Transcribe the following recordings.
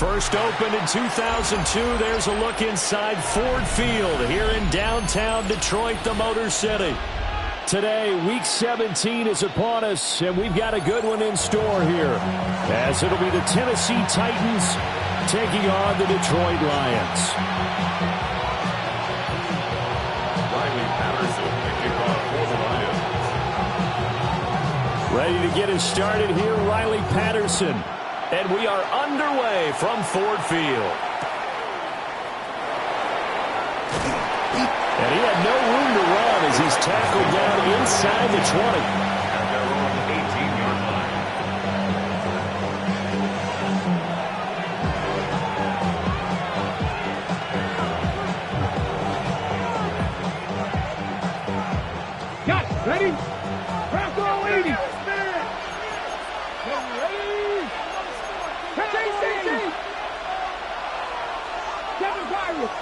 First opened in 2002. There's a look inside Ford Field here in downtown Detroit, the Motor City. Today, Week 17 is upon us, and we've got a good one in store here, as it'll be the Tennessee Titans taking on the Detroit Lions. Riley Patterson, the kickoff for the Lions. Ready to get us started here, Riley Patterson. And we are underway from Ford Field. And he had no room to run as he's tackled down inside the 20. At their own 18-yard line. Got it. Ready? Crack all 80.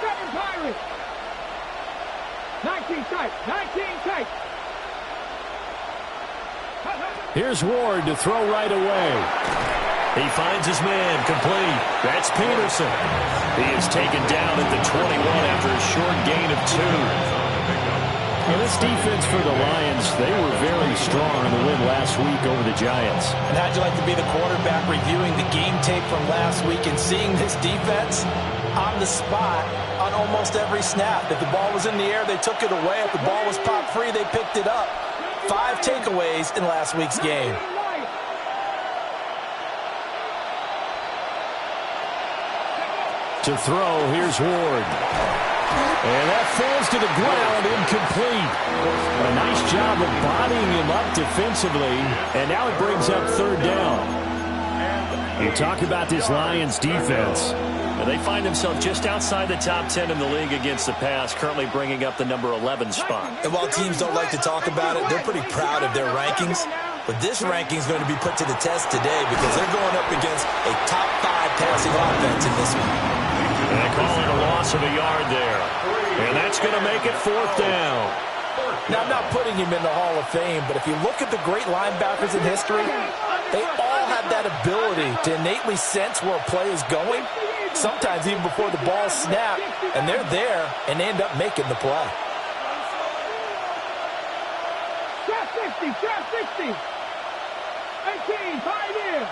Seven Pirates. 19 tight. 19 tight. Here's Ward to throw right away. He finds his man complete. That's Peterson. He is taken down at the 21 after a short gain of 2. Well, this defense for the Lions, they were very strong in the win last week over the Giants. And how'd you like to be the quarterback reviewing the game tape from last week and seeing this defense on the spot on almost every snap? If the ball was in the air, they took it away. If the ball was popped free, they picked it up. 5 takeaways in last week's game. To throw, here's Ward. And that falls to the ground, incomplete. A nice job of bodying him up defensively, and now it brings up third down. You talk about this Lions defense. And they find themselves just outside the top 10 in the league against the pass, currently bringing up the number 11 spot. And while teams don't like to talk about it, they're pretty proud of their rankings. But this ranking is going to be put to the test today because they're going up against a top 5 passing offense in this one. And they call it a loss of a yard there. And that's going to make it fourth down. Now, I'm not putting him in the Hall of Fame, but if you look at the great linebackers in history, they all have that ability to innately sense where a play is going, sometimes even before the ball snapped, and they're there and they end up making the play. Shot 60, shot 60. 18, 5 in.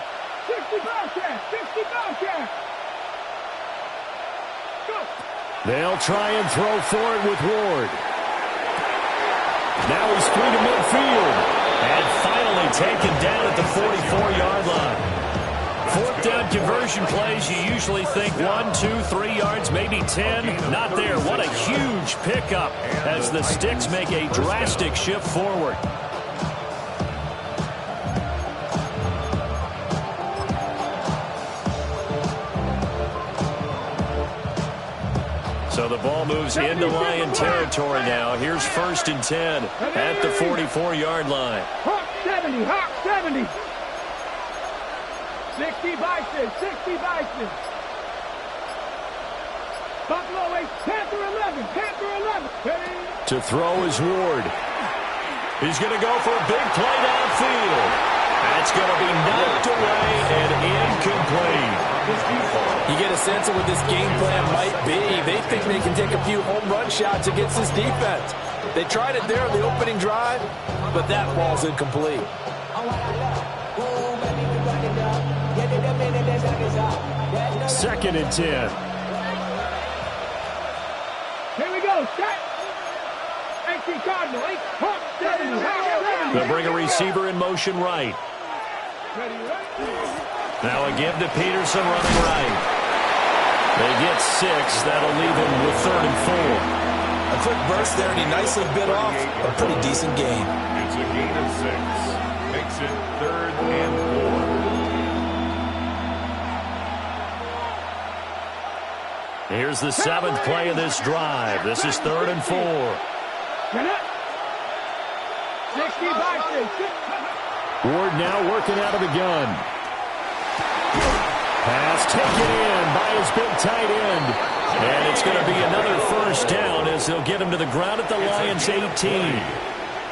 60 Bobcat, 60 Bobcat. Go. They'll try and throw for it with Ward. Now he's through to midfield. And finally taken down at the 44-yard line. Fourth down conversion plays, you usually think 1, 2, 3 yards, maybe 10. Not there. What a huge pickup as the Sticks make a drastic shift forward. So the ball moves into Lion territory now. Here's 1st and 10 at the 44-yard line. Hawk 70, Hawk 70. 60 Bison, 60 Bison. Buffalo 8, Panther 11, Panther 11. To throw is Ward. He's going to go for a big play downfield. That's going to be knocked away and incomplete. You get a sense of what this game plan might be. They think they can take a few home run shots against this defense. They tried it there on the opening drive, but that ball's incomplete. 2nd and 10. Here we go, set. 18 Cardinal, 8, Hawk 70, Hawk 70. They'll bring a receiver in motion right. Ready, ready. Now a give to Peterson running right. They get 6. That'll leave him with 3rd and 4. A quick burst there, and he nicely bit off a pretty decent gain. It's a gain of 6. Makes it 3rd and 4. Here's the 7th play of this drive. This is 3rd and 4. Get it. 60 Bison, 60. Ward now working out of the gun. Pass taken in by his big tight end. And it's going to be another 1st down as they'll get him to the ground at the Lions' 18.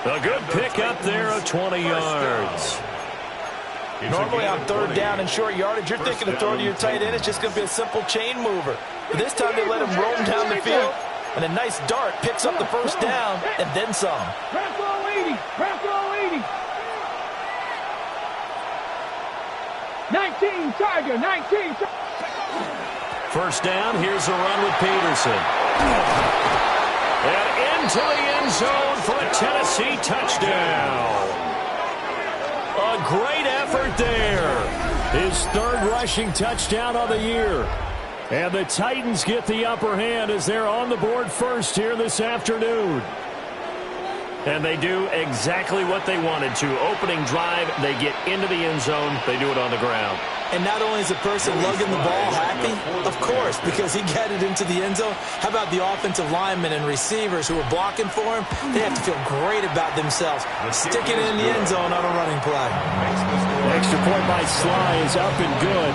A good pick up there of 20 yards. Normally on third down and short yardage, you're thinking of throwing to your tight end. It's just going to be a simple chain mover. But this time they let him roam down the field, and a nice dart picks up the first down and then some. Press all 80. Press all 80. 19 Tiger. 19. First down, here's a run with Peterson. And into the end zone for a Tennessee touchdown. A great effort there. His third rushing touchdown of the year. And the Titans get the upper hand as they're on the board first here this afternoon. And they do exactly what they wanted to. Opening drive, they get into the end zone. They do it on the ground. And not only is the person lugging the ball happy, of course, because he got it into the end zone. How about the offensive linemen and receivers who are blocking for him? They have to feel great about themselves, sticking it in the end zone on a running play. Extra point by Sly is up and good.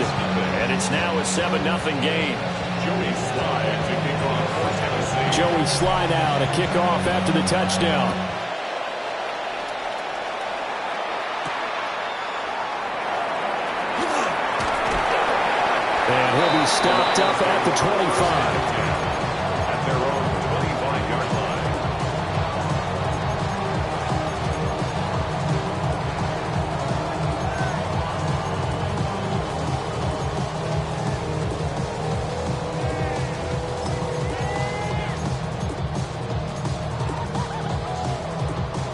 And it's now a 7-0 game. Joey Sly to kick off for Tennessee. Joey Sly now to kick off after the touchdown. And he'll be stopped up at the 25. At their own 25-yard line.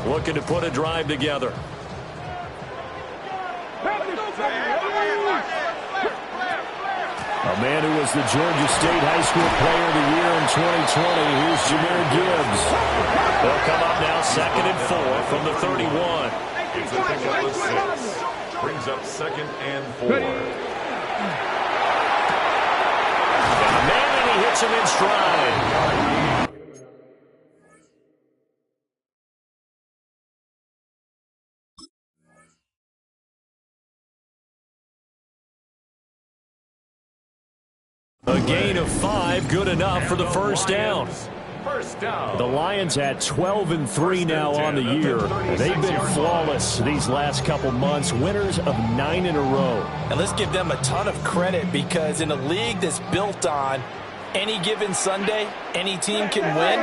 Looking to put a drive together. A man who was the Georgia State High School Player of the Year in 2020. Here's Jahmyr Gibbs. They'll come up now 2nd and 4 from the 31. It's a pickup of 6. Brings up 2nd and 4. And a man, and he hits him in stride. A gain of 5, good enough for the first down. First down. The Lions at 12-3 now on the year. They've been flawless these last couple months, winners of 9 in a row. And let's give them a ton of credit, because in a league that's built on any given Sunday, any team can win.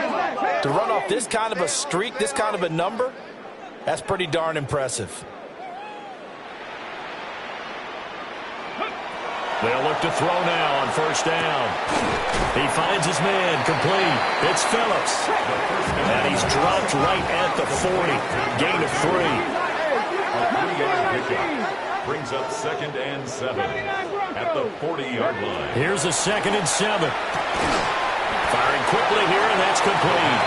To run off this kind of a streak, this kind of a number, that's pretty darn impressive. They'll look to throw now on first down. He finds his man, complete. It's Phillips. And he's dropped right at the 40. Gain of 3. A 3-yard pickup. Brings up 2nd and 7 at the 40-yard line. Here's a 2nd and 7. Firing quickly here, and that's complete.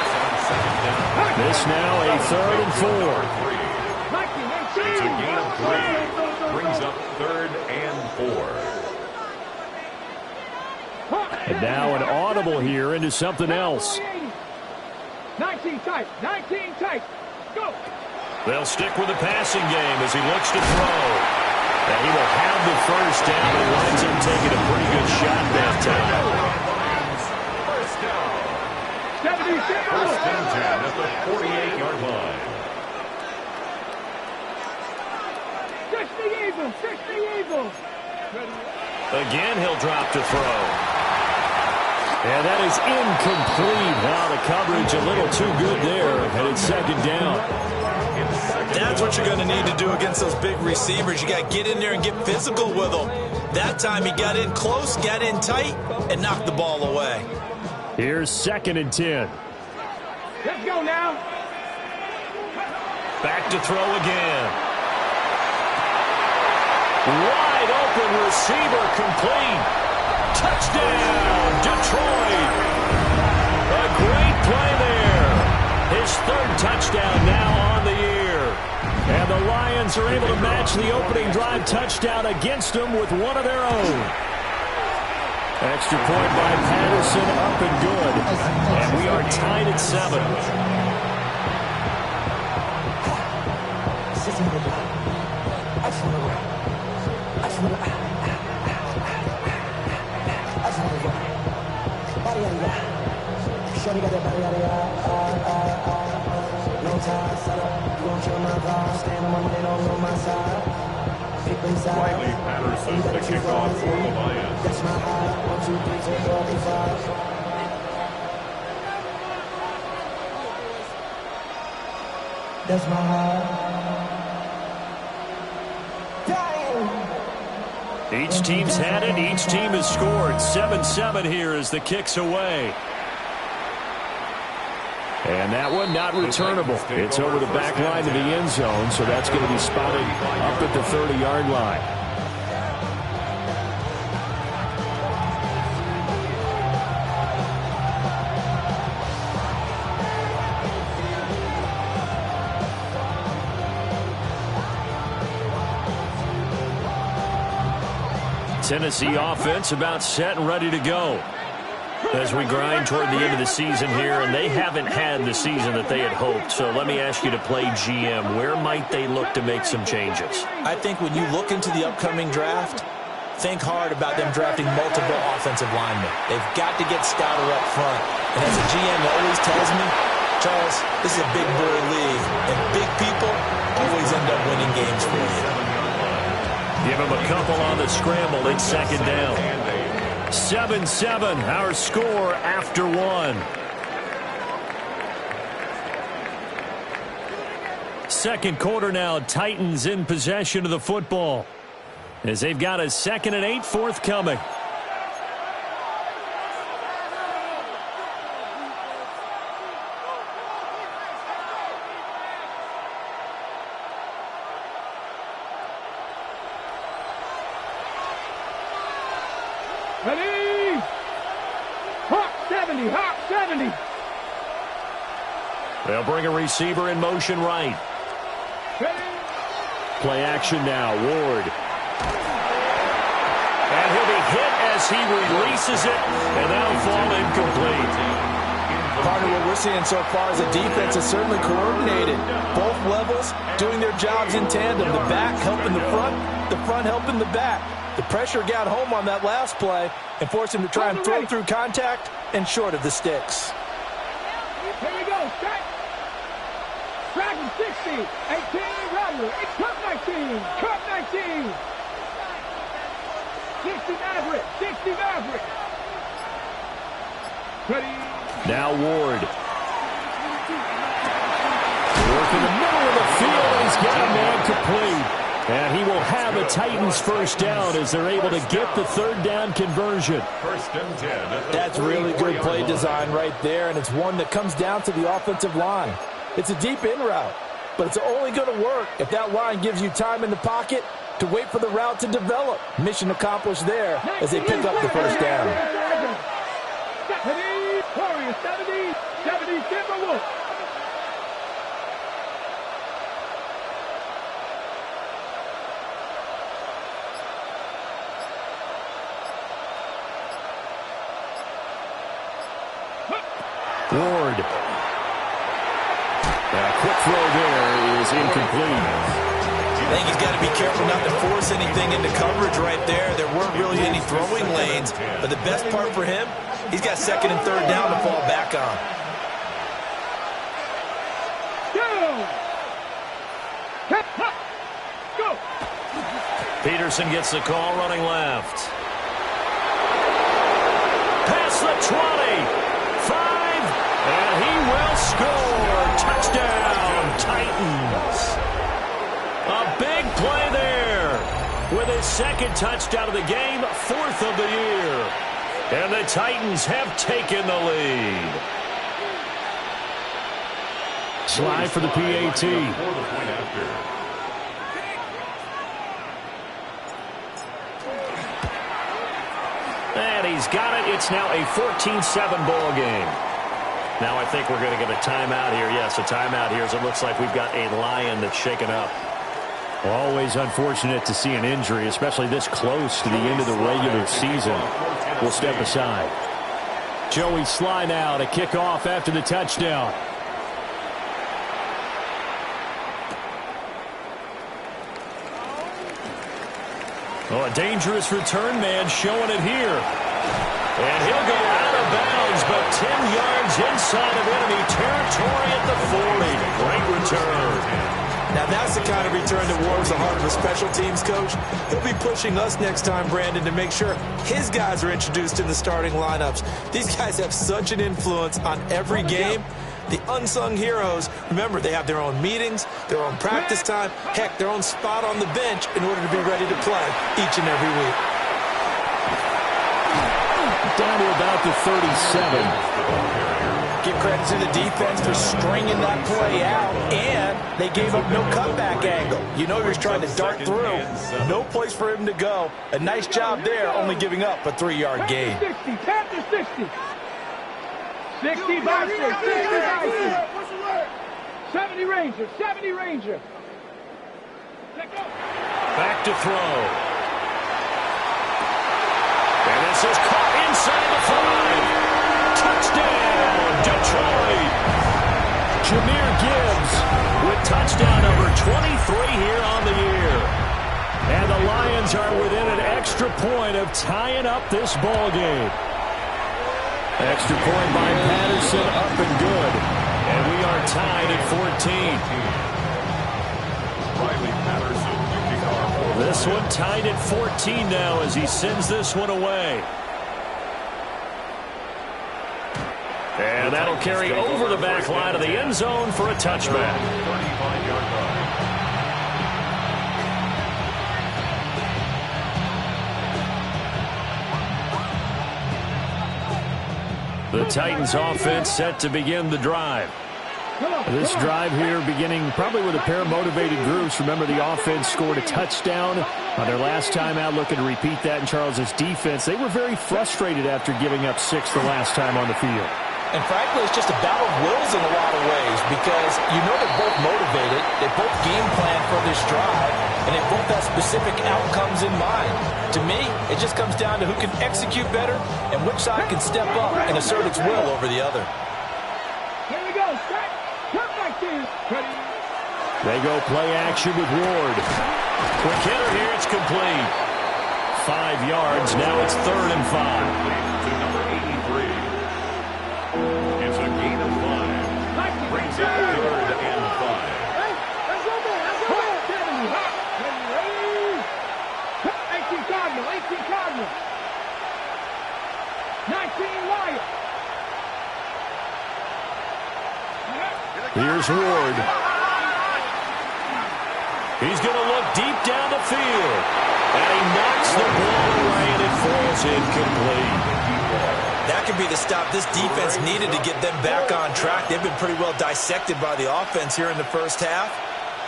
This now a 3rd and 4. It's a gain of 3. Brings up 3rd and 4. And now an audible here into something else. 19 tight. 19 tight. Go. They'll stick with the passing game as he looks to throw. And he will have the first down. He winds up taking a pretty good shot that time. First down. 76. First and 10 at the 48-yard line. 60 Eagles. 60 Eagles. Again, he'll drop to throw. And that is incomplete. Wow, the coverage a little too good there. And it's 2nd down. That's what you're going to need to do against those big receivers. You got to get in there and get physical with them. That time he got in close, got in tight, and knocked the ball away. Here's 2nd and 10. Let's go now. Back to throw again. Wide open receiver, complete. Touchdown, Detroit. A great play there. His 3rd touchdown now on the year. And the Lions are able to match the opening drive touchdown against them with one of their own. Extra point by Patterson, up and good. And we are tied at 7. Riley Patterson to kick off for the Lions. That's my high. 1, 2, 3, 4, 5. That's my high. Each team's had it. Each team has scored. 7-7 here as the kick's away. And that one not returnable. It's over the back line to the end zone, so that's going to be spotted up at the 30-yard line. Tennessee offense about set and ready to go as we grind toward the end of the season here, and they haven't had the season that they had hoped. So let me ask you to play GM. Where might they look to make some changes? I think when you look into the upcoming draft, think hard about them drafting multiple offensive linemen. They've got to get stouter up front. And as a GM always tells me, Charles, this is a big boy league, and big people always end up winning games for you. Give him a couple on the scramble. It's second down. 7-7, our score after one. Second quarter now, Titans in possession of the football as they've got a 2nd and 8 forthcoming. Ready? Hawk 70, Hawk 70. They'll bring a receiver in motion right. Ready? Play action now, Ward. And he'll be hit as he releases it, and that'll fall incomplete. Part of what we're seeing so far is the defense is certainly coordinated. Both levels doing their jobs in tandem. The back helping the front helping the back. The pressure got home on that last play and forced him to try and throw through contact and short of the sticks. Here we go, strike. Dragon 60, 18, Rattler, it's Cup 19, Cup 19. 60 Maverick, 60 Maverick. Ready? Now Ward. Work in the middle of the field, and he's got a man complete. And he will have a Titans first down as they're able to get the third down conversion. First and 10. That's really good play design right there, and it's one that comes down to the offensive line. It's a deep in route, but it's only going to work if that line gives you time in the pocket to wait for the route to develop. Mission accomplished there as they pick up the first down. 70, Warriors, 70, 70, Timberwolves. Ward. A quick throw there is incomplete. I think he's got to be careful not to force anything into coverage right there. There weren't really any throwing lanes, but the best part for him, he's got 2nd and 3rd down to fall back on. Go! Peterson gets the call running left. Past the 20. 5, and he will score. Touchdown, Titans. A big play there with his 2nd touchdown of the game, 4th of the year. And the Titans have taken the lead. Slide for the PAT. And he's got it. It's now a 14-7 ball game. Now I think we're going to get a timeout here. Yes, a timeout here as it looks like we've got a Lion that's shaken up. Always unfortunate to see an injury, especially this close to the end of the regular season. We'll step aside. Joey Sly now to kick off after the touchdown. Oh, a dangerous return man showing it here. And he'll go out of bounds, but 10 yards inside of enemy territory at the 40. Great return. Now that's the kind of return that warms the heart of a special teams coach. He'll be pushing us next time, Brandon, to make sure his guys are introduced in the starting lineups. These guys have such an influence on every game. The unsung heroes, remember, they have their own meetings, their own practice time, heck, their own spot on the bench in order to be ready to play each and every week. Down to about the 37. Give credit to the defense for stringing that play out, and they gave up no cutback angle. You know you're trying to dart through. No place for him to go. A nice job there, only giving up a 3-yard gain. 60, 10 to 60. 60 Bison, 60 Bison. 70 Ranger, 70 Ranger. Back to throw. And this is caught inside the 5. Touchdown, Detroit. Jahmyr Gibbs with touchdown number 23 here on the year. And the Lions are within an extra point of tying up this ball game. Extra point by Patterson, up and good. And we are tied at 14. Riley Patterson kicking off. This one tied at 14 now as he sends this one away. And that'll carry over the back line of the end zone for a touchback. 35-yard line. The Titans offense set to begin the drive. This drive here beginning probably with a pair of motivated groups. Remember, the offense scored a touchdown on their last time out, looking to repeat that in Charles's defense. They were very frustrated after giving up 6 the last time on the field. And frankly, it's just a battle of wills in a lot of ways because you know they're both motivated, they both game plan for this drive, and they both have specific outcomes in mind. To me, it just comes down to who can execute better and which side can step up and assert its will over the other. Here we go, set, cut back in. They go play action with Ward. Quick hitter here, it's complete. 5 yards, now it's 3rd and 5. To number 83. It's a gain of 5. Brings up 3rd and 5. Hey, let's go there, let's go there. 18 Cardinal, 18 Cardinal. 19 Wyatt. Here's Ward. He's going to look deep down the field. And he knocks the ball away and it falls incomplete. That could be the stop this defense needed to get them back on track. They've been pretty well dissected by the offense here in the first half.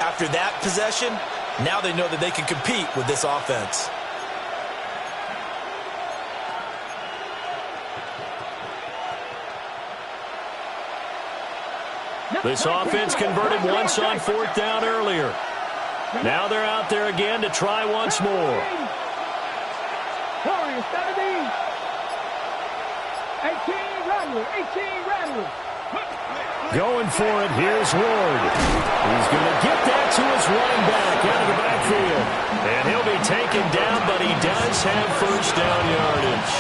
After that possession, now they know that they can compete with this offense. This offense converted once on 4th down earlier. Now they're out there again to try once more. Warriors, 17. 18 Rattler, 18 Rattler. Going for it, here's Ward. He's going to get that to his running back out of the backfield. And he'll be taken down, but he does have first down yardage.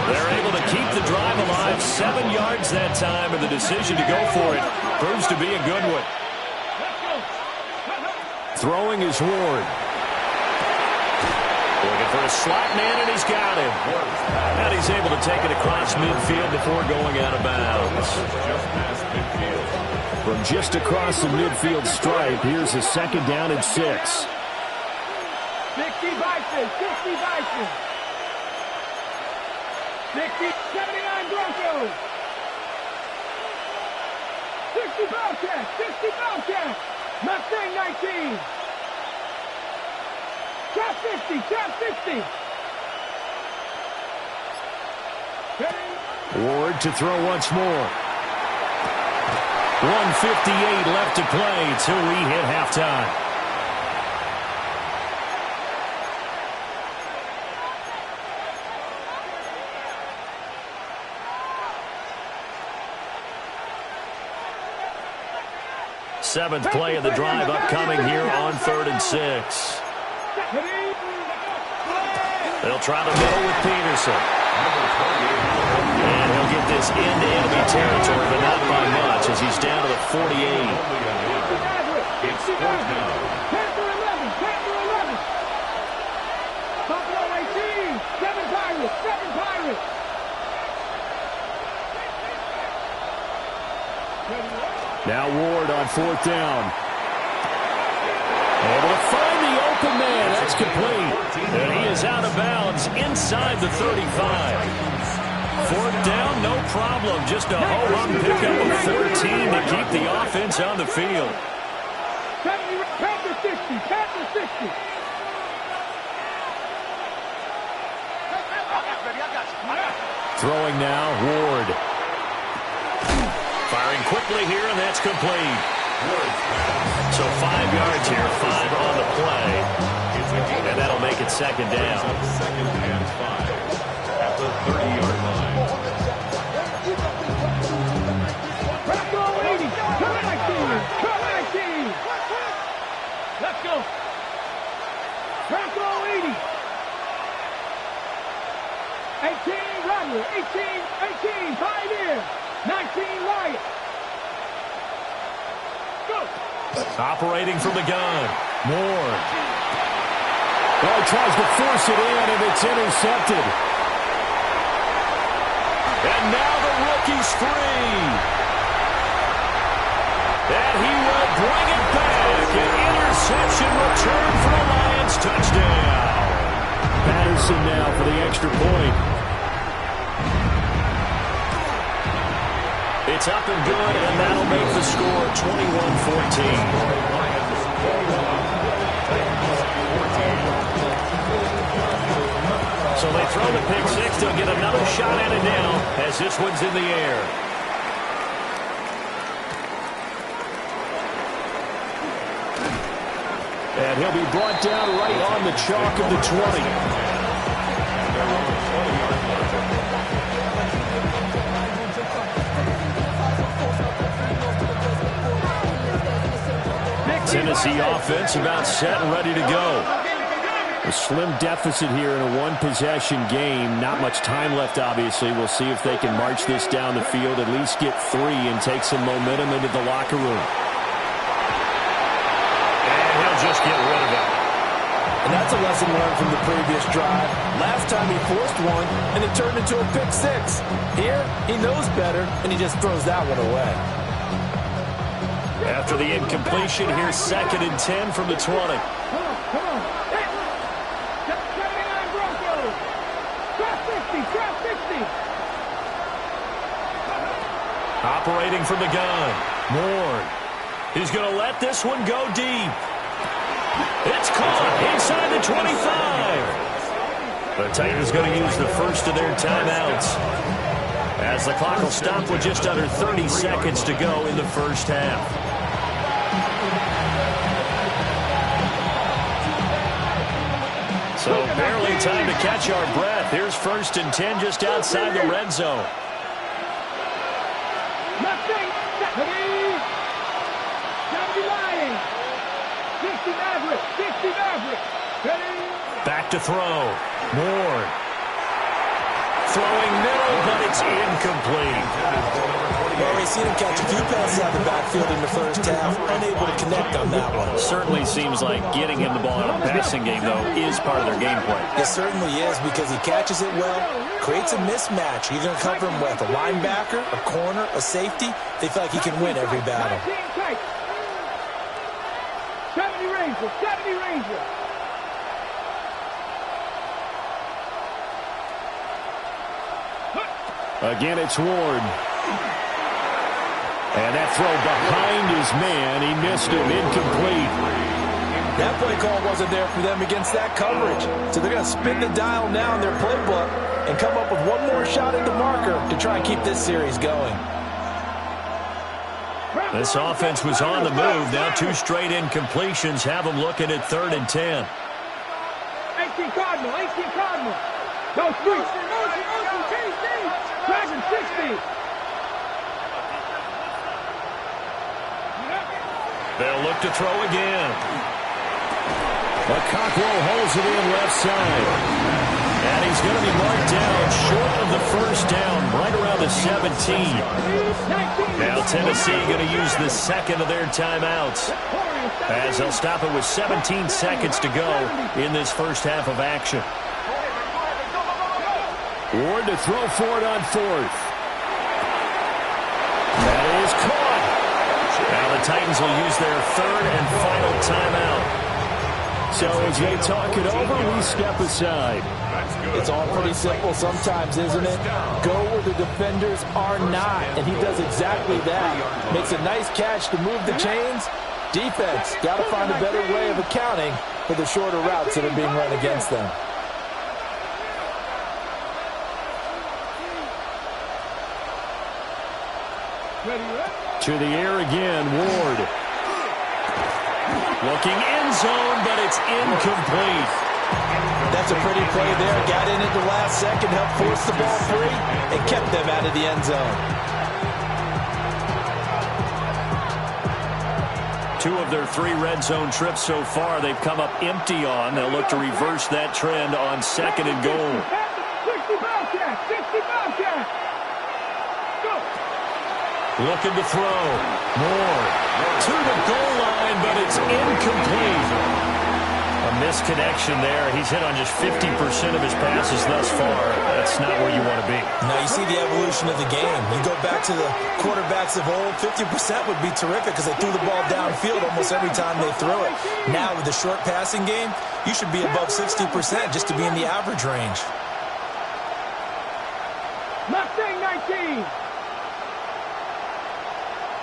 They're able to keep the drive alive, 7 yards that time, and the decision to go for it proves to be a good one. Throwing is Ward. Looking for a slot man, and he's got him. And he's able to take it across midfield before going out of bounds. From just across the midfield stripe, here's a 2nd down and 6. 60 Bison, 60 Bison. 60, 79 Broncos. 60 Bobcats, 60 Bobcats. Mustang 19. Top 60, top 60. Ward to throw once more. 1:58 left to play till we hit halftime. Seventh play of the drive upcoming here on 3rd and 6. They'll try the middle with Peterson. And he'll get this into enemy territory, but not by much as he's down to the 48. It's fourth down. 10 for 11. 10 for 11. Buffalo 18. 7 Pirates. 7 Pirates. Now Ward on fourth down. Able to find the open man. That's complete. And he is out of bounds inside the 35. Fourth down, no problem. Just a home run pickup of 14 to keep the offense on the field. 10 for 60. 10 for 60. Throwing now, Ward. Firing quickly here, and that's complete. So 5 yards here, 5 on the play. And that'll make it second down. Second and 5 at the 30-yard line. Bracco 80. Turn 19. Turn 19. Let's go. Bracco 80. 18 Rattler. 18. Pioneer. 19 Wyatt. Go. Operating from the gun. Moore. Well, he tries to force it in, and it's intercepted. And now the rookie's free. And he will bring it back. An interception return for the Lions. Touchdown. Patterson now for the extra point. It's up and good, and that'll make the score 21-14. So they throw the pick six. They'll get another shot at it now as this one's in the air. And he'll be brought down right on the chalk of the 20. Tennessee offense about set and ready to go. A slim deficit here in a one-possession game. Not much time left, obviously. We'll see if they can march this down the field, at least get 3, and take some momentum into the locker room. And he'll just get rid of it. And that's a lesson learned from the previous drive. Last time he forced one, and it turned into a pick 6. Here, he knows better, and he just throws that one away. After the incompletion, here's 2nd and 10 from the 20. Come on. 79 Broncos. Trap 60. Trap 60. Operating from the gun. Moore. He's going to let this one go deep. It's caught inside the 25. The Titans going to use the first of their timeouts, as the clock will stop with just under 30 seconds to go in the first half. So barely time to catch our breath. Here's 1st and 10 just outside the red zone. Nothing. 70 Lions. 60 Mavericks. 60 Mavericks. Ready. Back to throw. Moore. Throwing middle, but it's incomplete. Well, we've seen him catch a few passes out of the backfield in the first half, unable to connect on that one. Certainly seems like getting him the ball out of the passing game, though, is part of their game plan. It certainly is, because he catches it well, creates a mismatch. You're going to cover him with a linebacker, a corner, a safety. They feel like he can win every battle. 70 Rangers. 70 Rangers. Again, it's Ward. And that throw behind his man. He missed it. Incomplete. That play call wasn't there for them against that coverage. So they're going to spin the dial now in their playbook and come up with one more shot at the marker to try and keep this series going. This offense was on the move. Now 2 straight incompletions have them looking at 3rd and 10. 18 Cardinal. 18 Cardinal. Go 3. Dragon 60. They'll look to throw again. But Cockrell holds it in left side. And he's going to be marked down short of the first down, right around the 17. Now Tennessee going to use the second of their timeouts, as they'll stop it with 17 seconds to go in this first half of action. Ward to throw for it on fourth. That is caught. Now the Titans will use their third and final timeout. So as they talk it over, we step aside. It's all pretty simple sometimes, isn't it? Go where the defenders are not, and he does exactly that. Makes a nice catch to move the chains. Defense, got to find a better way of accounting for the shorter routes that are being run against them. To the air again, Ward. Looking end zone, but it's incomplete. That's a pretty play there. Got in at the last second, helped force the ball free, and kept them out of the end zone. 2 of their 3 red zone trips so far they've come up empty on. They'll look to reverse that trend on second and goal. 60 Bobcat! 60 Bobcat! Go! Looking to throw. Moore to the goal line, but it's incomplete. A misconnection there. He's hit on just 50% of his passes thus far. That's not where you want to be. Now you see the evolution of the game. You go back to the quarterbacks of old, 50% would be terrific because they threw the ball downfield almost every time they threw it. Now with the short passing game, you should be above 60% just to be in the average range. Mustang 19!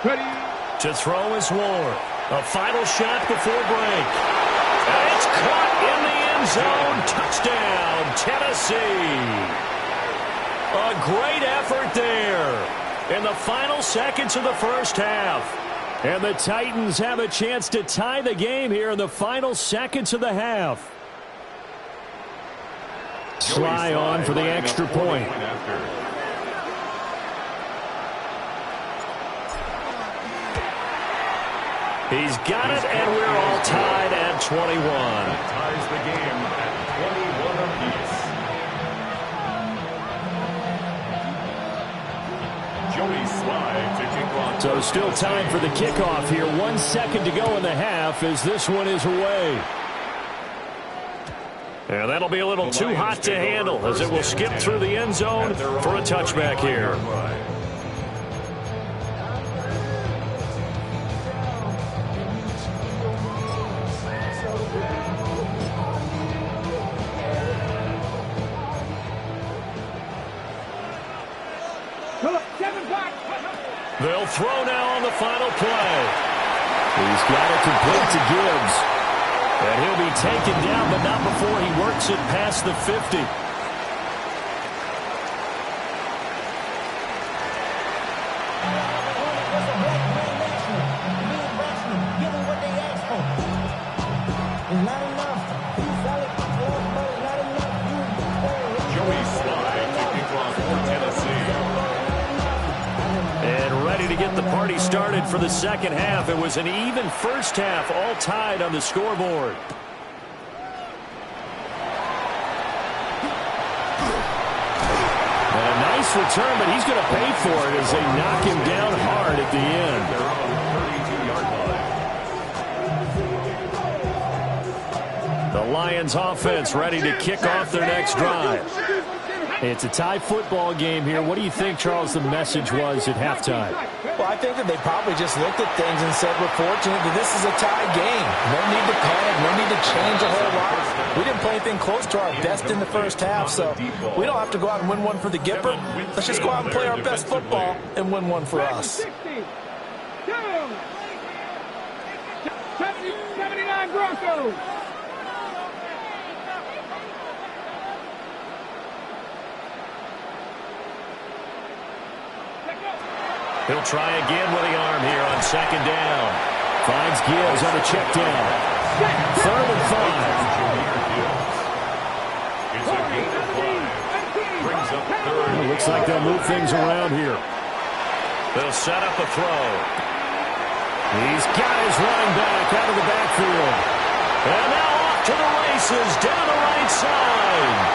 Ready? To throw is Ward. A final shot before break. And it's caught in the end zone. Touchdown, Tennessee. A great effort there in the final seconds of the first half. And the Titans have a chance to tie the game here in the final seconds of the half. Sly on for the extra point. He's got it, and we're all tied at 21. Ties the game at 21 apiece. Joey Sly to kick off. So still time for the kickoff here. 1 second to go in the half as this one is away. And that'll be a little too hot to handle as it will skip through the end zone for a touchback here. They'll throw now on the final play. He's got it complete to Gibbs. And he'll be taken down, but not before he works it past the 50. Joey Sly to kick off for Tennessee. And ready to get the party started for the second half. It was an even first half, all tied on the scoreboard. And a nice return, but he's going to pay for it as they knock him down hard at the end. Their own 32-yard line. The Lions offense ready to kick off their next drive. It's a tie football game here. What do you think, Charles, the message was at halftime? Well, I think that they probably just looked at things and said, we're fortunate that this is a tie game. No need to panic. No need to change a whole lot. We didn't play anything close to our best in the first half, so we don't have to go out and win one for the Gipper. Let's just go out and play our best football and win one for us. 79 Broncos. He'll try again with the arm here on second down. Finds Gibbs on a check down. 3rd and 5. It's a gain of 5. Brings up 3rd. It looks like they'll move things around here. They'll set up a throw. He's got his running back out of the backfield. And now off to the races down the right side.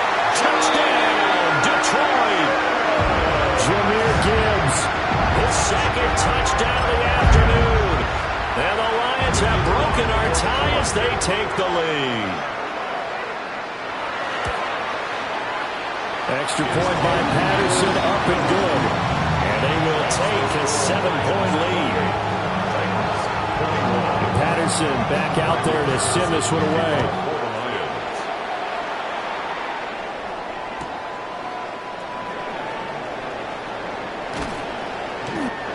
And the Lions have broken our tie as they take the lead. Extra point by Patterson, up and good. And they will take a 7-point lead. Patterson back out there to send this one away.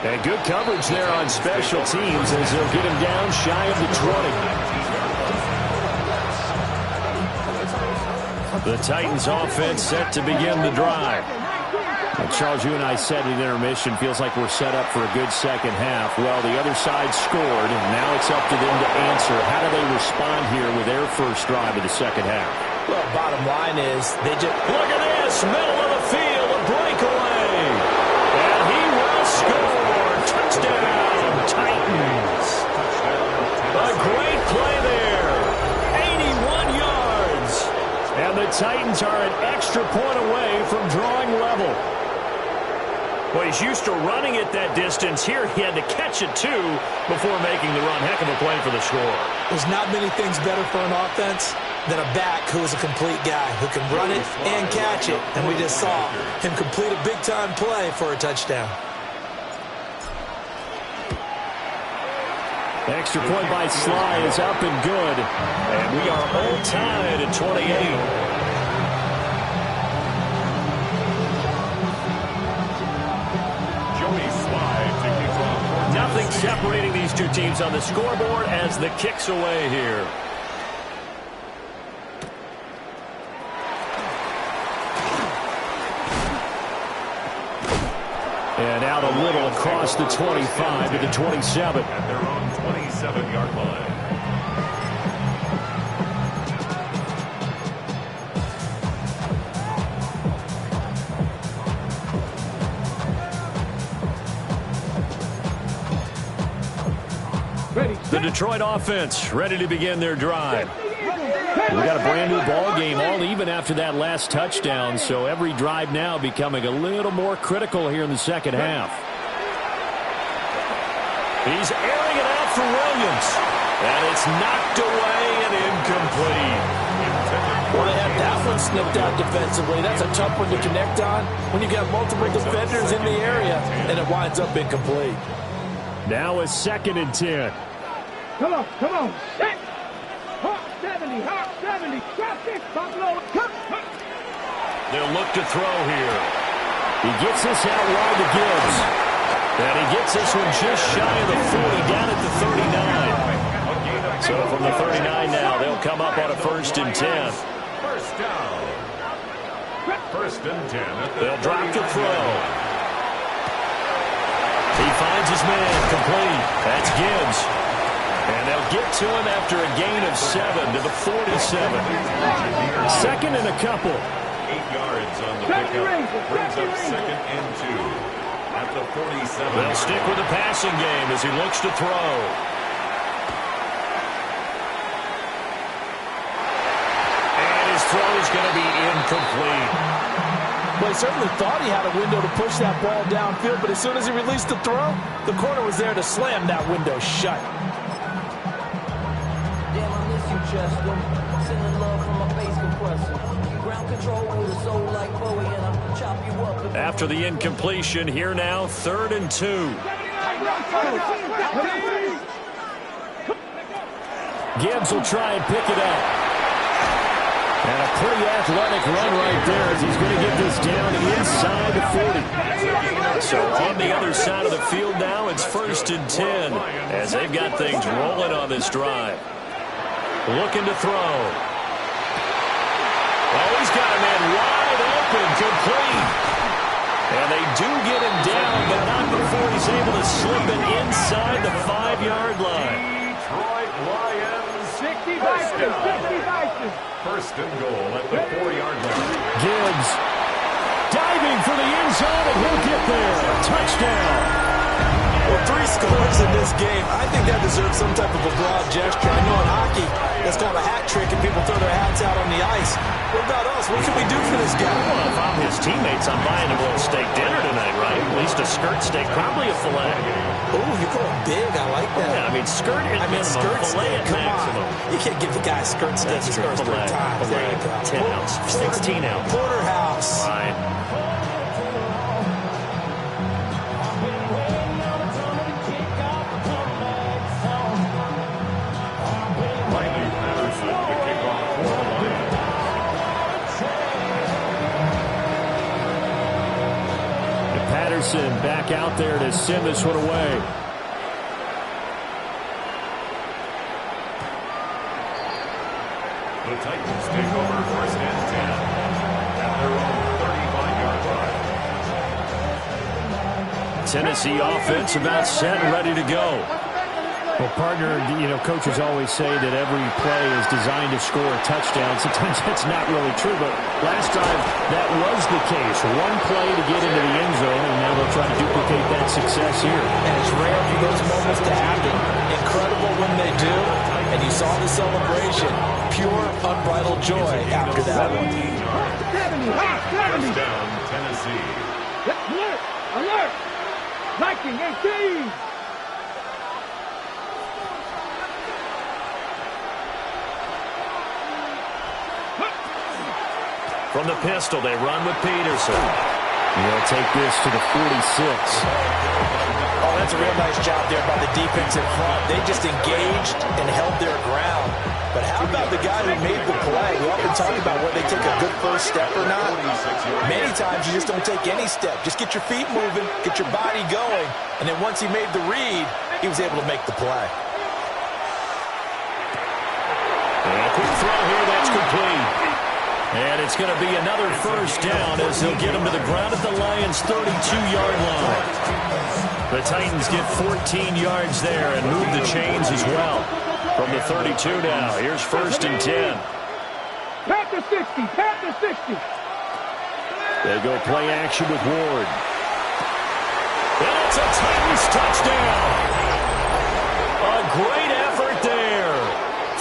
And good coverage there on special teams as they'll get him down shy of the 20. The Titans offense set to begin the drive. And Charles, you and I said at intermission, feels like we're set up for a good second half. Well, the other side scored, and now it's up to them to answer. How do they respond here with their first drive of the second half? Well, bottom line is they just... Look at this, middle of the field, a breakaway. And he will score. Touchdown, Titans. A great play there. 81 yards. And the Titans are an extra point away from drawing level. Well, he's used to running it that distance. Here he had to catch it, too, before making the run. Heck of a play for the score. There's not many things better for an offense than a back who is a complete guy, who can run it and catch it. And we just saw him complete a big-time play for a touchdown. The extra point by Sly is up and good. And we are all tied at 28. Nothing separating these two teams on the scoreboard as the kick's away here. And out a little across the 25 to the 27. At their own 27-yard line. The Detroit offense ready to begin their drive. We got a brand new ball game, all even after that last touchdown, so every drive now becoming a little more critical here in the second half. He's airing it out for Williams, and it's knocked away and incomplete. Well, they had that one snipped out defensively. That's a tough one to connect on when you got multiple defenders in the area, and it winds up incomplete. Now a 2nd and 10. Come on, come on. Set. Hawk 70, Hawk 70. Drop this, Buffalo. Come. They'll look to throw here. He gets this out wide to Gibbs. And he gets this one just shy of the 40, down at the 39. So from the 39 now, they'll come up on a 1st and 10. First down. 1st and 10. They'll drop the throw. He finds his man complete. That's Gibbs. And they'll get to him after a gain of 7 to the 47. 2nd and a couple. 8 yards on the pickup. Brings up 2nd and 2. At the 47. They'll stick with the passing game as he looks to throw. And his throw is going to be incomplete. Well, he certainly thought he had a window to push that ball downfield, but as soon as he released the throw, the corner was there to slam that window shut. Damn, I miss you, Chester. Sending love from my bass compressor. Ground control with a soul like Bowie, and I'll chop you up. After the incompletion, here now, 3rd and 2. Gibbs will try and pick it up. And a pretty athletic run right there as he's going to get this down inside the 40. So on the other side of the field now, it's 1st and 10 as they've got things rolling on this drive. Looking to throw. Oh, he's got a man wide open, complete. And they do get him down, but not before he's able to slip it inside the 5-yard line. Detroit Lions. 60 Vikings, 60 Vikings. 1st and goal at the 4-yard line. Gibbs diving for the end zone, and he'll get there. Touchdown. Well, 3 scores in this game. I think that deserves some type of a broad gesture. I know in hockey, that's called a hat trick, and people throw their hats out on the ice. What about us? What can we do for this guy? Well, if I'm his teammates, I'm buying him a little steak dinner tonight, right? At least a skirt steak, probably a filet. Ooh, you're going big. I like that. Yeah, I mean, skirt at minimum, skirt filet steak. at Come maximum. on. You can't give the guy skirt steak. That's He's true. first Filet, time. There you go. 10 ounce, 16 ounce. Porterhouse. Fine. Riley Patterson to kick off for the Lions. And Patterson back out there to send this one away. The Titans take over first and 10 at their own 35-yard line. Tennessee offense about set and ready to go. Well, partner, coaches always say that every play is designed to score a touchdown. Sometimes that's not really true, but last drive that was the case. One play to get into the end zone, and now they'll try to duplicate that success here. And it's rare for those moments to happen. Incredible when they do. And you saw the celebration. Pure, unbridled joy after that one. 70, hot, 70. First down, Tennessee. Alert, alert. Viking 18. From the pistol, they run with Peterson. He'll take this to the 46. Oh, that's a real nice job there by the defense in front. They just engaged and held their ground. But how about the guy who made the play? We often talk about whether they take a good first step or not. Many times you just don't take any step. Just get your feet moving, get your body going, and then once he made the read, he was able to make the play. And a quick throw here, that's complete. And it's going to be another first down as they'll get him to the ground at the Lions' 32-yard line. The Titans get 14 yards there and move the chains as well. From the 32 now, here's first and 10. Panther 60, Panther 60. They go play action with Ward. And it's a Titans touchdown. A great effort there.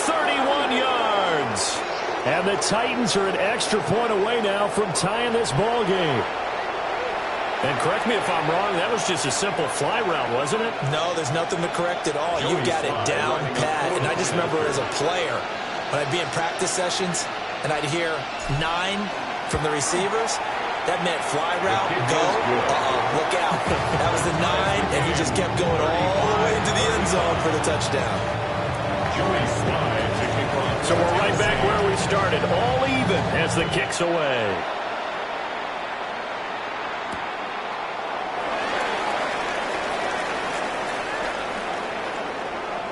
31 yards. And the Titans are an extra point away now from tying this ball game. And correct me if I'm wrong, that was just a simple fly route, wasn't it? No, there's nothing to correct at all. You've got it down pat. And I just remember as a player, when I'd be in practice sessions and I'd hear 9 from the receivers, that meant fly route, go, look out. That was the 9, and he just kept going all the way into the end zone for the touchdown. So we're right back where we started, all even as the kick's away.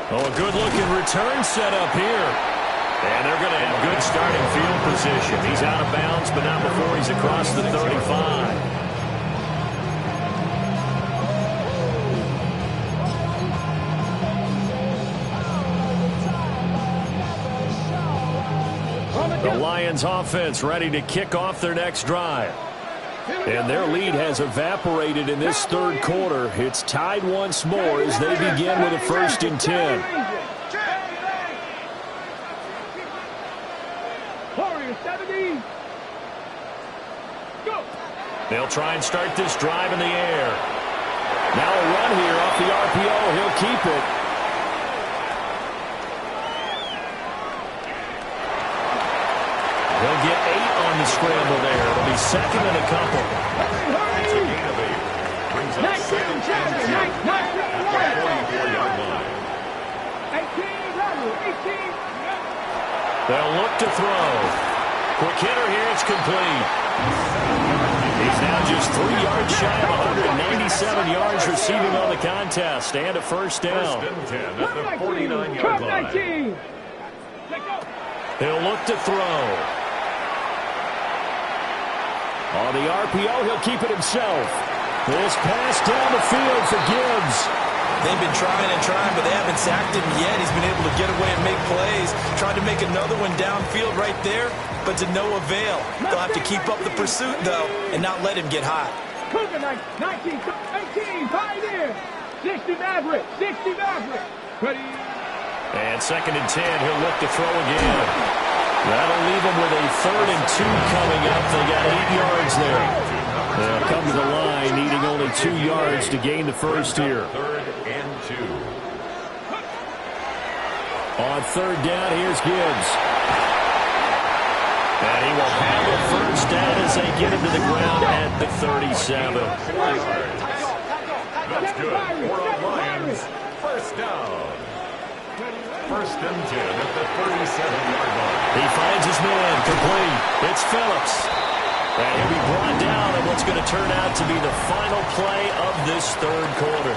Oh, a good-looking return set up here. And they're going to have good starting field position. He's out of bounds, but not before he's across the 35. The Lions offense ready to kick off their next drive. And their lead has evaporated in this third quarter. It's tied once more as they begin with a first and 10. Warriors 70. Go. They'll try and start this drive in the air. Now a run here off the RPO. He'll keep it. He'll get 8 on the scramble there. It'll be second and a couple. It's a gain of 8. Brings up second and 10 at the 44-yard line. 18. They'll look to throw. Quick hitter here. It's complete. He's now just 3 yards shy of 197 yards receiving on the contest. And a first down. First and 10 at the 49-yard line. He'll look to throw. On the RPO, he'll keep it himself. This pass down the field for Gibbs. They've been trying and trying, but they haven't sacked him yet. He's been able to get away and make plays. Tried to make another one downfield right there, but to no avail. They'll have to keep up the pursuit, though, and not let him get hot. Cougar 19, 18, Pioneer. 60 Maverick, 60 Maverick. Ready. And second and 10, he'll look to throw again. That'll leave them with a 3rd and 2 coming up. They got 8 yards there. They'll come to the line, needing only 2 yards to gain the first here. 3rd and 2. On 3rd down, here's Gibbs. And he will have a first down as they get him to the ground at the 37. That's good for the Lions. First down. 1st and 10 at the 37-yard line. He finds his man, complete. It's Phillips. And he'll be brought down in what's going to turn out to be the final play of this 3rd quarter.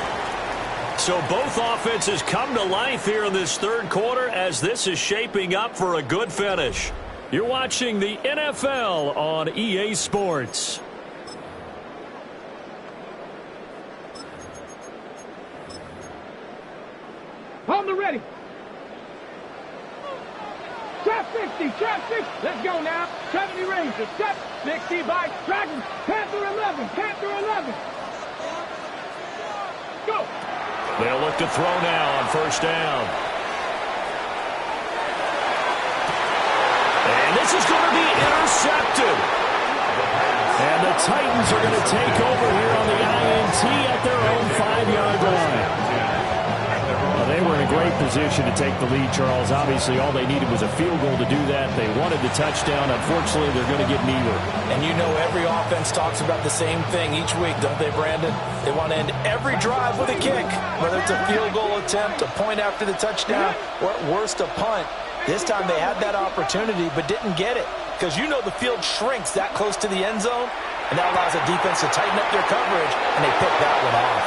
So both offenses come to life here in this 3rd quarter as this is shaping up for a good finish. You're watching the NFL on EA Sports. On the ready. Trap 60, trap 60. Let's go now. 70 Rangers, step 60 by Dragons. Panther 11, Panther 11. Go. They'll look to throw now on 1st down. And this is going to be intercepted. And the Titans are going to take over here on the INT at their own 5-yard line. Well, they were in a great position to take the lead, Charles. Obviously, all they needed was a field goal to do that. They wanted the touchdown. Unfortunately, they're going to get neither. And you know every offense talks about the same thing each week, don't they, Brandon? They want to end every drive with a kick, whether it's a field goal attempt, a point after the touchdown, or at worst, a punt. This time they had that opportunity but didn't get it because you know the field shrinks that close to the end zone, and that allows the defense to tighten up their coverage, and they pick that one off.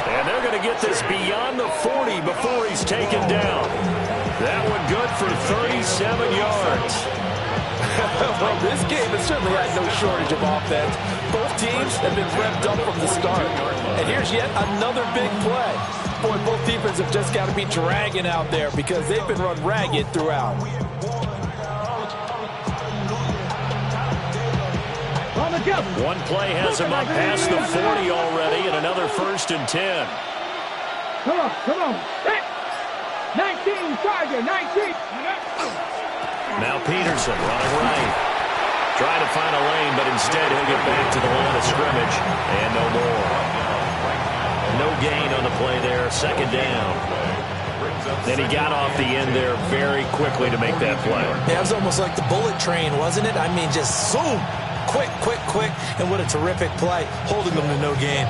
And they're going to get this beyond the 40 before he's taken down. That one good for 37 yards. Well, this game has certainly had no shortage of offense. Both teams have been revved up from the start. And here's yet another big play. Boy, both defenses have just got to be dragging out there because they've been run ragged throughout. One play has him up past the 40 already, and another 1st and 10. Come on, come on. 19, Tiger, 19. Now Peterson running right. Trying to find a lane, but instead he'll get back to the line of scrimmage. And no more. No gain on the play there. 2nd down. Then he got off the end there very quickly to make that play. Yeah, it was almost like the bullet train, wasn't it? I mean, just zoom. Quick, quick, quick. And what a terrific play, holding them to no gain.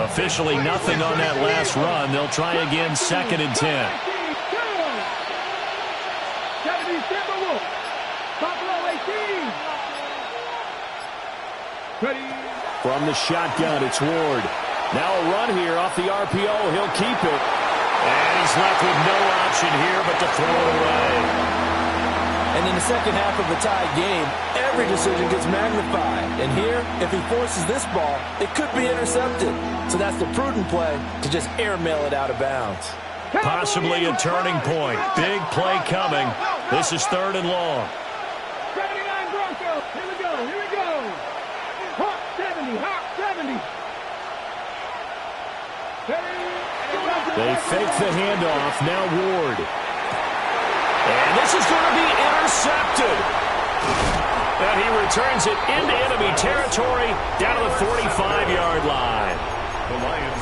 Officially nothing on that last run. They'll try again, 2nd and 10. From the shotgun, it's Ward. Now a run here off the RPO. He'll keep it. And he's left with no option here but to throw it away. And in the second half of a tied game, every decision gets magnified. And here, if he forces this ball, it could be intercepted. So that's the prudent play to just airmail it out of bounds. Possibly a turning point. Big play coming. This is 3rd and long. 79 Broncos. Here we go. Here we go. Hawk 70. Hawk 70. They fake the handoff. Now Ward. And this is going to be intercepted. And he returns it into enemy territory down to the 45-yard line.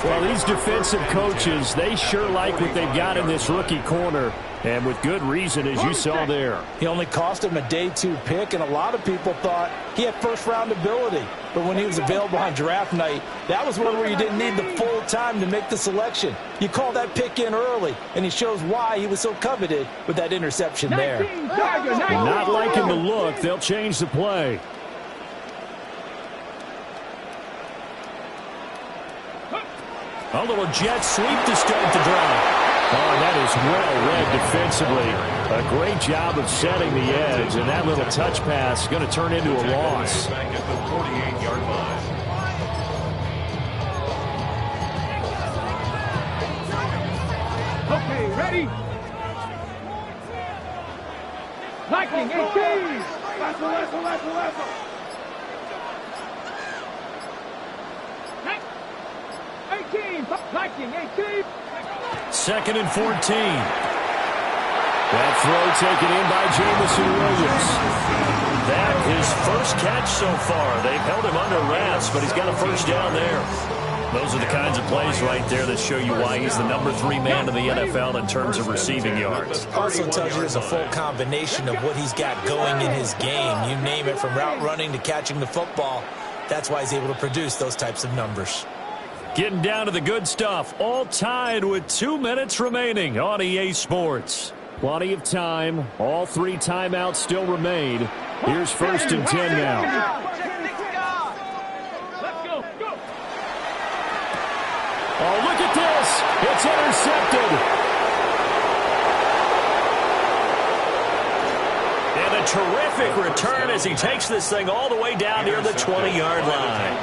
Well, these defensive coaches, they sure like what they've got in this rookie corner. And with good reason, as you saw there. He only cost him a day 2 pick, and a lot of people thought he had first-round ability. But when he was available on draft night, that was one where you didn't need the full time to make the selection. You call that pick in early, and he shows why he was so coveted with that interception there. Not liking the look. They'll change the play. A little jet sweep to start the drive. Oh, and that is well read defensively. A great job of setting the edge, and that little touch pass is going to turn into a loss. Back at the 48-yard line. Okay, ready? Lightning, 18. Wrestle. 18. Viking 18. 2nd and 14. That throw taken in by Jameson Williams. That his first catch so far. They've held him under wraps, but he's got a first down there. Those are the kinds of plays right there that show you why he's the number 3 man in the NFL in terms of receiving yards. Also tells you there's a full combination of what he's got going in his game. You name it, from route running to catching the football. That's why he's able to produce those types of numbers. Getting down to the good stuff. All tied with 2 minutes remaining on EA Sports. Plenty of time. All 3 timeouts still remain. Here's 1st and 10 now. Let's go. Go. Oh, look at this. It's intercepted. And a terrific return as he takes this thing all the way down near the 20-yard line.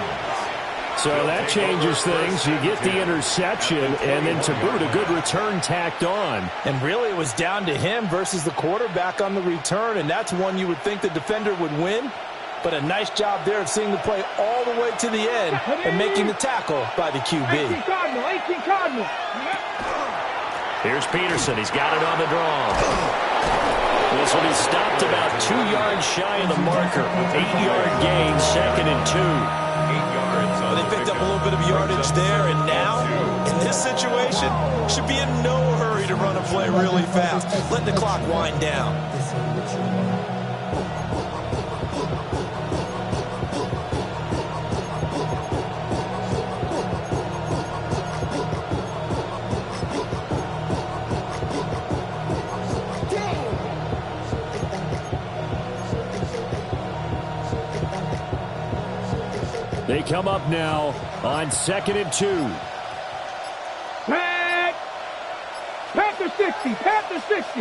So that changes things. You get the interception, and then to boot, a good return tacked on. And really, it was down to him versus the quarterback on the return, and that's one you would think the defender would win. But a nice job there of seeing the play all the way to the end and making the tackle by the QB. 18 Cardinal. Here's Peterson. He's got it on the draw. This will be stopped about 2 yards shy of the marker. 8-yard gain, 2nd and 2. Well, they picked up a little bit of yardage there, and now, in this situation, should be in no hurry to run a play really fast. Let the clock wind down. They come up now on 2nd and 2. Panther 60.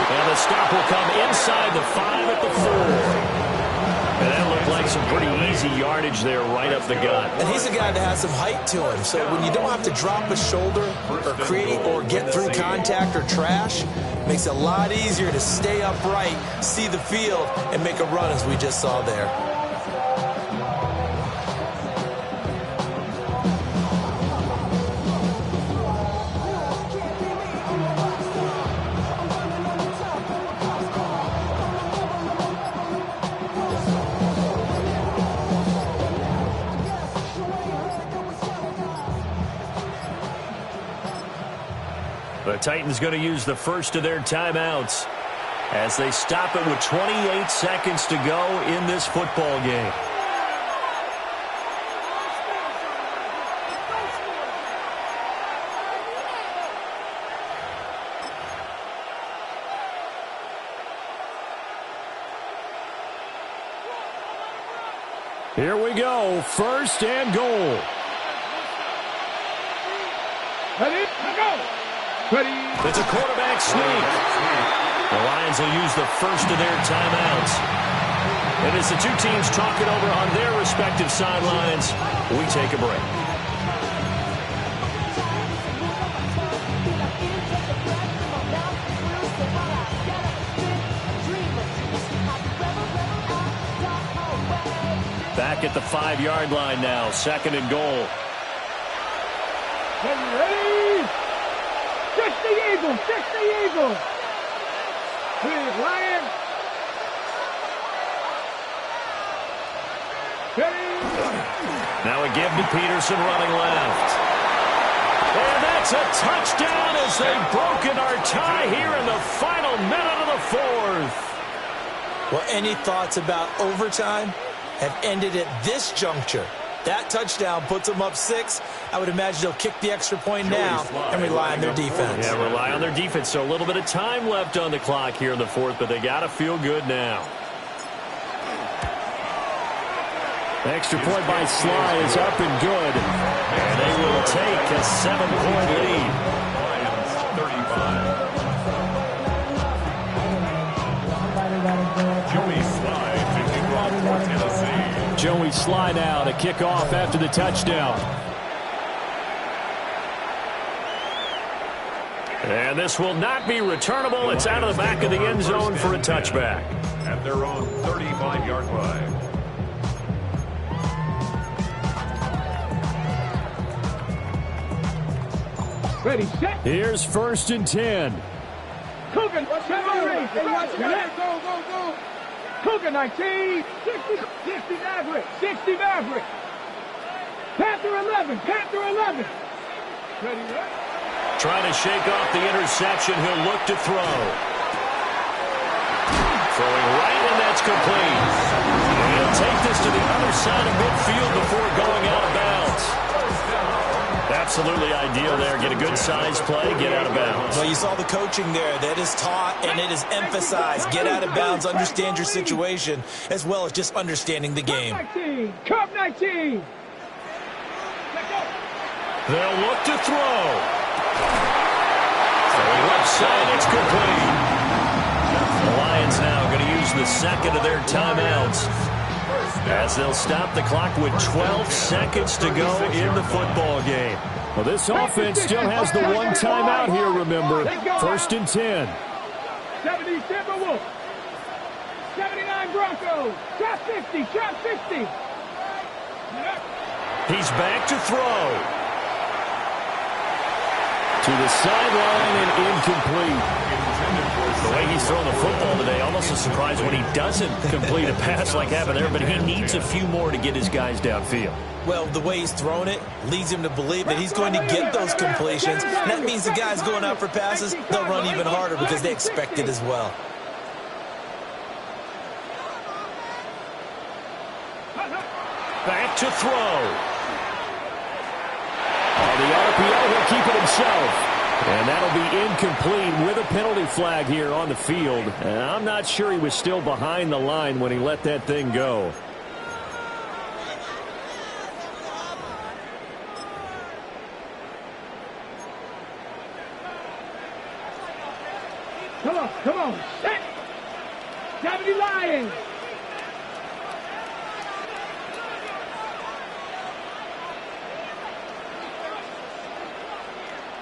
And the stop will come inside the 5 at the 4. And that looked like some pretty easy yardage there right up the gut. And he's a guy that has some height to him. So when you don't have to drop a shoulder or create or get through contact or trash, makes it a lot easier to stay upright, see the field, and make a run as we just saw there. The Titans going to use the first of their timeouts as they stop it with 28 seconds to go in this football game. Here we go, 1st and goal. Ready? Go. Ready. It's a quarterback sneak. The Lions will use the first of their timeouts. And as the two teams talk it over on their respective sidelines, we take a break. Back at the 5-yard line now, 2nd and goal. Ready? 60 Eagles. Here's Lion. Ready? Now a give to Peterson running left. And that's a touchdown as they've broken our tie here in the final minute of the 4th. Well, any thoughts about overtime have ended at this juncture. That touchdown puts them up 6. I would imagine they'll kick the extra point now and rely on their defense. Yeah, rely on their defense. So a little bit of time left on the clock here in the 4th, but they got to feel good now. Extra point by Sly is up and good. And they will take a 7-point lead. Lions 35. Joey Sly picking off for Tennessee. Joey Sly now to kick off after the touchdown. And this will not be returnable. It's out of the back of the end zone for a touchback. At their own 35-yard line. Ready, set. Here's 1st and 10. Cougar, 7-8. Go. Cougar, 19. 60 Maverick. 60 Maverick. Panther 11. Ready, right? Trying to shake off the interception. He'll look to throw. Throwing right, and that's complete. And he'll take this to the other side of midfield before going out of bounds. Absolutely ideal there. Get a good size play, get out of bounds. Well, you saw the coaching there. That is taught and it is emphasized. Get out of bounds, understand your situation, as well as just understanding the game. Cup 19. They'll look to throw. Throwing left side, it's complete. The Lions now going to use the second of their timeouts, as they'll stop the clock with 12 seconds to go in the football game. Well, this offense still has the one timeout here, remember. 1st and 10. 70 Timberwolves. 79 Broncos. Trap 50. He's back to throw. To the sideline and incomplete. The way he's throwing the football today, almost a surprise when he doesn't complete a pass like happened there, but he needs a few more to get his guys downfield. Well, the way he's thrown it leads him to believe that he's going to get those completions. And that means the guys going out for passes, they'll run even harder because they expect it as well. Back to throw. On the RPO, he'll keep it himself. And that'll be incomplete with a penalty flag here on the field. And I'm not sure he was still behind the line when he let that thing go. Come on. Set. 70 Lions.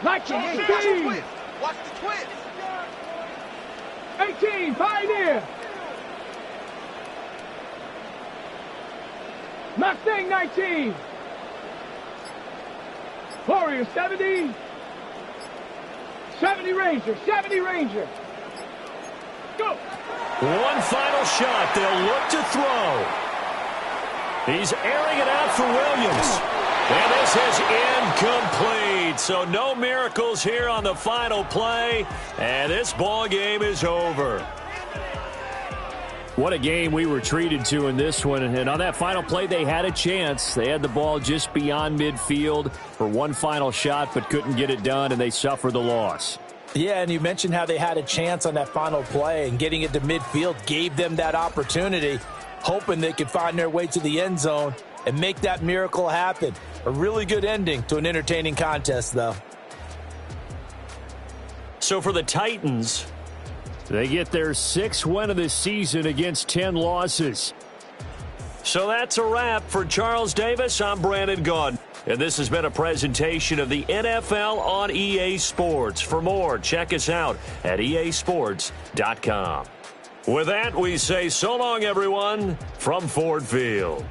Watch the twist. 18, Pioneer. Mustang 19. Warrior 70. 70 Ranger. Go. One final shot. They'll look to throw. He's airing it out for Williams. And this is incomplete. So no miracles here on the final play. And this ball game is over. What a game we were treated to in this one. And on that final play, they had a chance. They had the ball just beyond midfield for one final shot, but couldn't get it done, and they suffered the loss. Yeah, and you mentioned how they had a chance on that final play, and getting it to midfield gave them that opportunity, hoping they could find their way to the end zone and make that miracle happen. A really good ending to an entertaining contest, though. So for the Titans, they get their 6th win of the season against 10 losses. So that's a wrap for Charles Davis. I'm Brandon Gaudin. And this has been a presentation of the NFL on EA Sports. For more, check us out at easports.com. With that, we say so long, everyone, from Ford Field.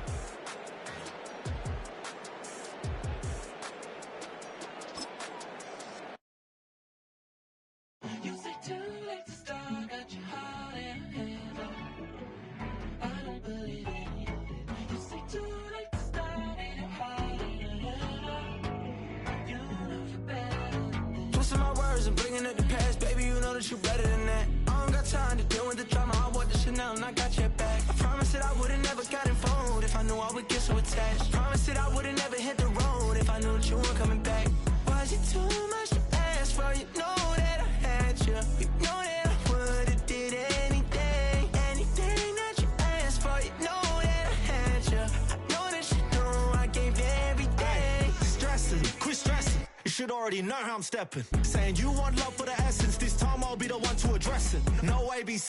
You better than that. I don't got time to deal with the drama. I want the Chanel and I got your back. I promise that I would've never got involved if I knew I would get so attached. I promise that I would've never hit the road if I knew that you weren't coming back. Was it too much to ask for? You know that I had you. You know that I would've did anything that you asked for. You know that I had you. I know that you know I gave you everything. Stressing, quit stressing. You should already know how I'm stepping. Saying you want love for the essence. This time I'll be the one to address it. No ABC.